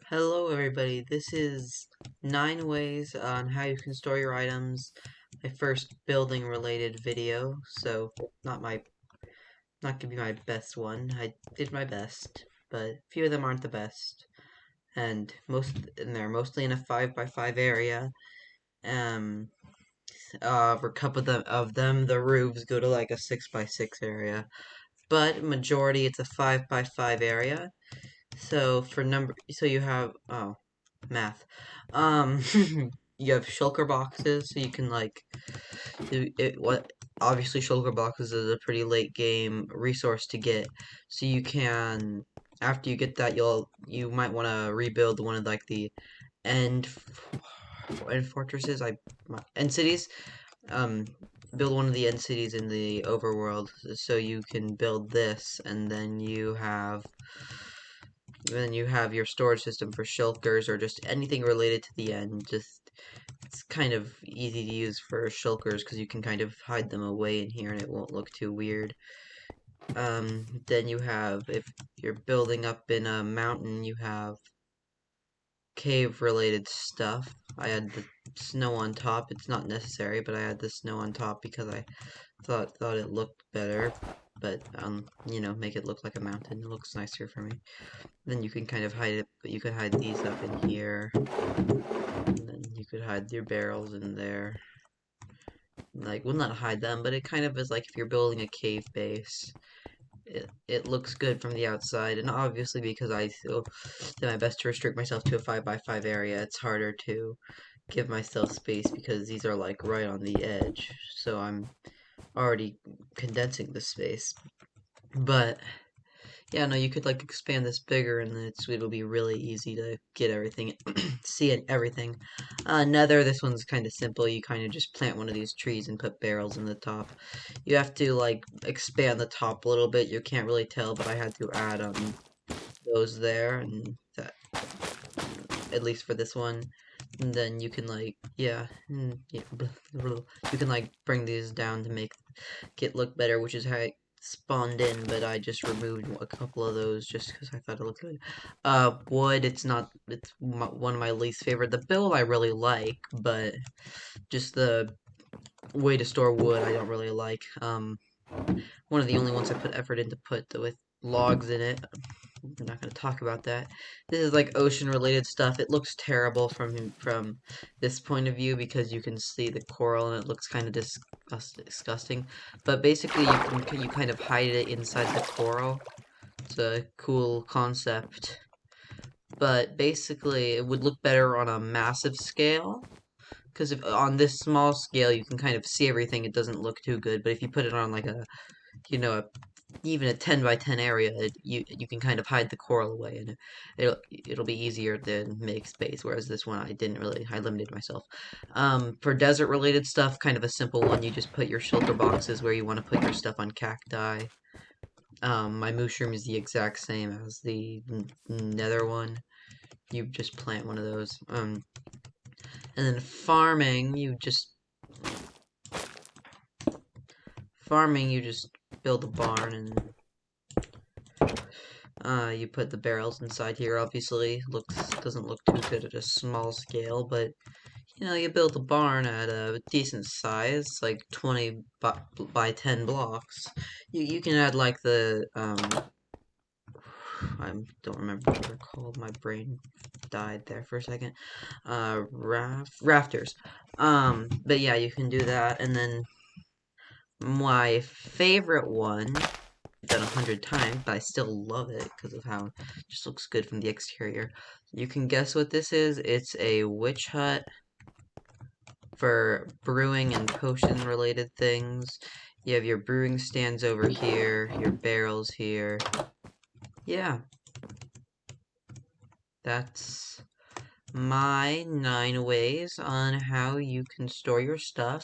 Hello everybody, this is 9 ways on how you can store your items. My first building related video, so not gonna be my best one. I did my best, but a few of them aren't the best. And they're mostly in a 5 by 5 area. Um for a couple of them the roofs go to like a 6 by 6 area. But majority it's a 5 by 5 area. So you have math. Um, you have shulker boxes, so you can like do it. What obviously shulker boxes is a pretty late game resource to get, so you can after you get that you might want to rebuild one of like the end end fortresses, end cities. Um, build one of the end cities in the overworld, so you can build this, and then you have your storage system for shulkers or just anything related to the end. Just it's kind of easy to use for shulkers because you can kind of hide them away in here and it won't look too weird. Then you have, if you're building up in a mountain, you have cave related stuff. I had the snow on top. It's not necessary, but I had the snow on top because I thought it looked better. But make it look like a mountain. It looks nicer for me. Then you can kind of hide it, but you could hide these up in here. And then you could hide your barrels in there. Like, well, not hide them, but it kind of is like if you're building a cave base. It looks good from the outside, and obviously because I still did my best to restrict myself to a 5 by 5 area, it's harder to give myself space because these are like right on the edge. So I'm already condensing the space. But yeah, no, you could like expand this bigger and it'll be really easy to get everything, see it, everything. Nether, this one's kind of simple. You kind of just plant one of these trees and put barrels in the top. You have to like expand the top a little bit. You can't really tell, but I had to add those there and that at least for this one. And then you can like you can like bring these down to make it look better, which is how I spawned in, but I just removed a couple of those just because I thought it looked good. Wood, it's one of my least favorite. The build I really like, but just the way to store wood I don't really like. One of the only ones I put effort into put with logs in it. We're not going to talk about that. This is like ocean related stuff. It looks terrible from this point of view because you can see the coral and it looks kind of disgusting. But basically, you kind of hide it inside the coral. It's a cool concept. But basically, it would look better on a massive scale. Because if on this small scale, you can kind of see everything. It doesn't look too good. But if you put it on like a even a 10 by 10 area, you can kind of hide the coral away, and it'll be easier to make space. Whereas this one, I limited myself. For desert related stuff, kind of a simple one. You just put your shelter boxes where you want to put your stuff on cacti. My mushroom is the exact same as the nether one. You just plant one of those. And then farming, you just build a barn and you put the barrels inside here. Obviously, doesn't look too good at a small scale, but you build a barn at a decent size, like 20 by 10 blocks. You can add like I don't remember what they're called. My brain died there for a second. Rafters. But yeah, you can do that, and then my favorite one done 100 times, but I still love it because of how it just looks good from the exterior. You can guess what this is. It's a witch hut for brewing and potion related things. You have your brewing stands over here, your barrels here. Yeah, that's my 9 ways on how you can store your stuff.